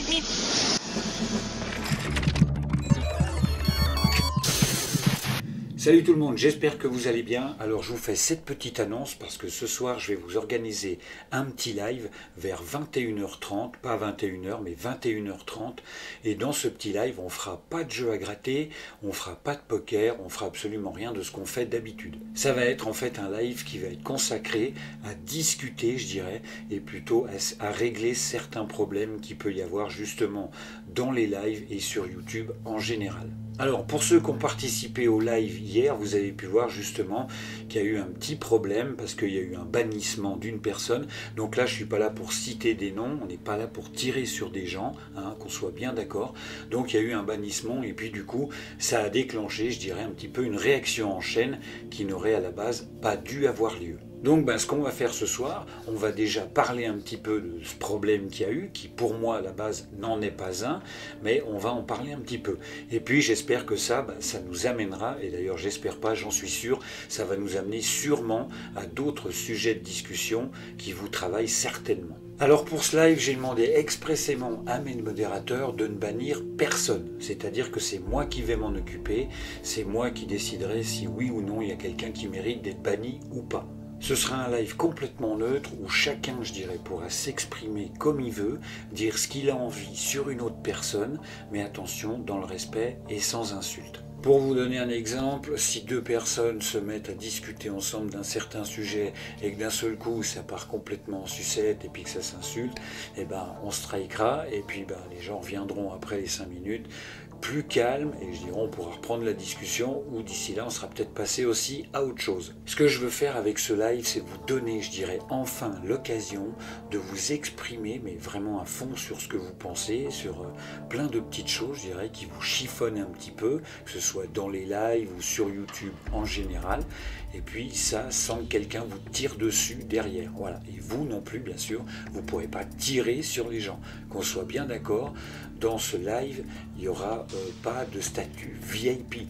bip, bip. Salut tout le monde, j'espère que vous allez bien. Alors je vous fais cette petite annonce parce que ce soir je vais vous organiser un petit live vers 21h30, pas 21h mais 21h30. Et dans ce petit live on fera pas de jeu à gratter, on fera pas de poker, on fera absolument rien de ce qu'on fait d'habitude. Ça va être en fait un live qui va être consacré à discuter, je dirais, et plutôt à régler certains problèmes qu'il peut y avoir justement dans les lives et sur YouTube en général. Alors pour ceux qui ont participé au live hier, vous avez pu voir justement qu'il y a eu un petit problème parce qu'il y a eu un bannissement d'une personne. Donc là je ne suis pas là pour citer des noms, on n'est pas là pour tirer sur des gens, hein, qu'on soit bien d'accord. Donc il y a eu un bannissement et puis du coup ça a déclenché, je dirais, un petit peu une réaction en chaîne qui n'aurait à la base pas dû avoir lieu. Donc ce qu'on va faire ce soir, on va déjà parler un petit peu de ce problème qu'il y a eu, qui pour moi à la base n'en est pas un, mais on va en parler un petit peu. Et puis j'espère que ça nous amènera, et d'ailleurs j'espère pas, j'en suis sûr, ça va nous amener sûrement à d'autres sujets de discussion qui vous travaillent certainement. Alors pour ce live, j'ai demandé expressément à mes modérateurs de ne bannir personne. C'est-à-dire que c'est moi qui vais m'en occuper, c'est moi qui déciderai si oui ou non il y a quelqu'un qui mérite d'être banni ou pas. Ce sera un live complètement neutre où chacun, je dirais, pourra s'exprimer comme il veut, dire ce qu'il a envie sur une autre personne, mais attention, dans le respect et sans insulte. Pour vous donner un exemple, si deux personnes se mettent à discuter ensemble d'un certain sujet et que d'un seul coup ça part complètement en sucette et puis que ça s'insulte, on strikera et puis les gens reviendront après les 5 minutes plus calmes et je dirais on pourra reprendre la discussion ou d'ici là on sera peut-être passé aussi à autre chose. Ce que je veux faire avec ce live, c'est vous donner, je dirais, enfin l'occasion de vous exprimer, mais vraiment à fond sur ce que vous pensez, sur plein de petites choses, je dirais, qui vous chiffonnent un petit peu, que ce soit dans les lives ou sur YouTube en général, et puis ça sans que quelqu'un vous tire dessus derrière. Voilà. Et vous non plus, bien sûr, vous ne pourrez pas tirer sur les gens. Qu'on soit bien d'accord, dans ce live, il n'y aura pas de statut VIP.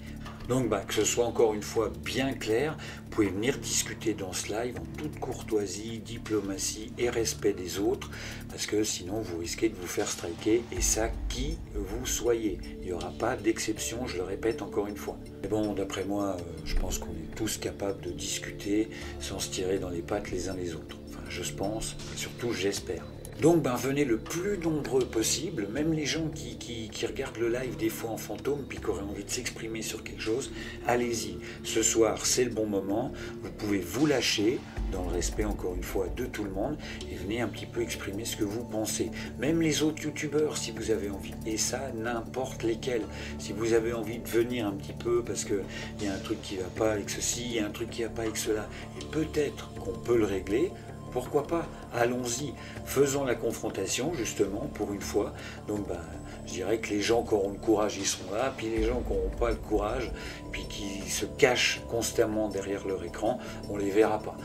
Donc que ce soit encore une fois bien clair, vous pouvez venir discuter dans ce live en toute courtoisie, diplomatie et respect des autres, parce que sinon vous risquez de vous faire striker, et ça qui vous soyez. Il n'y aura pas d'exception, je le répète encore une fois. Mais bon, d'après moi, je pense qu'on est tous capables de discuter sans se tirer dans les pattes les uns les autres. Enfin, je pense, et surtout j'espère. Donc venez le plus nombreux possible, même les gens qui regardent le live des fois en fantôme puis qui auraient envie de s'exprimer sur quelque chose, allez-y. Ce soir c'est le bon moment, vous pouvez vous lâcher dans le respect encore une fois de tout le monde et venez un petit peu exprimer ce que vous pensez. Même les autres youtubeurs si vous avez envie, et ça n'importe lesquels. Si vous avez envie de venir un petit peu parce qu'il y a un truc qui ne va pas avec ceci, il y a un truc qui ne va pas avec cela, et peut-être qu'on peut le régler, pourquoi pas? Allons-y, faisons la confrontation justement pour une fois. Donc je dirais que les gens qui auront le courage, ils seront là, puis les gens qui n'auront pas le courage, puis qui se cachent constamment derrière leur écran, on les verra pas.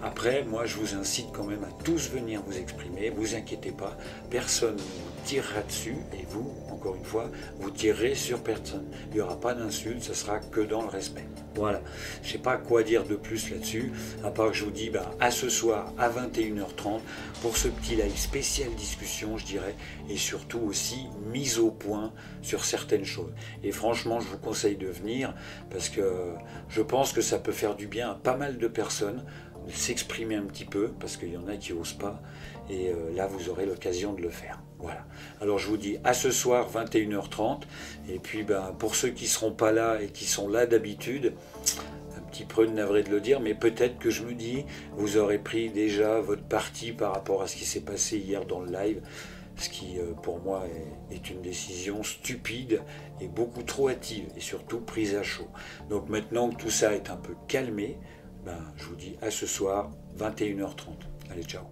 Après, moi je vous incite quand même à tous venir vous exprimer, vous inquiétez pas, personne ne vous tirera dessus, et vous, encore une fois, vous tirerez sur personne. Il n'y aura pas d'insulte, ce sera que dans le respect. Voilà, je ne sais pas quoi dire de plus là-dessus, à part que je vous dis à ce soir à 21h30 pour ce petit live spécial discussion, je dirais, et surtout aussi mise au point sur certaines choses. Et franchement, je vous conseille de venir parce que je pense que ça peut faire du bien à pas mal de personnes de s'exprimer un petit peu, parce qu'il y en a qui n'osent pas, et là vous aurez l'occasion de le faire. Voilà. Alors je vous dis à ce soir 21h30, et puis pour ceux qui ne seront pas là et qui sont là d'habitude, un petit peu navré de le dire, mais peut-être que je me dis, vous aurez pris déjà votre parti par rapport à ce qui s'est passé hier dans le live, ce qui pour moi est une décision stupide et beaucoup trop hâtive, et surtout prise à chaud. Donc maintenant que tout ça est un peu calmé, je vous dis à ce soir 21h30. Allez, ciao.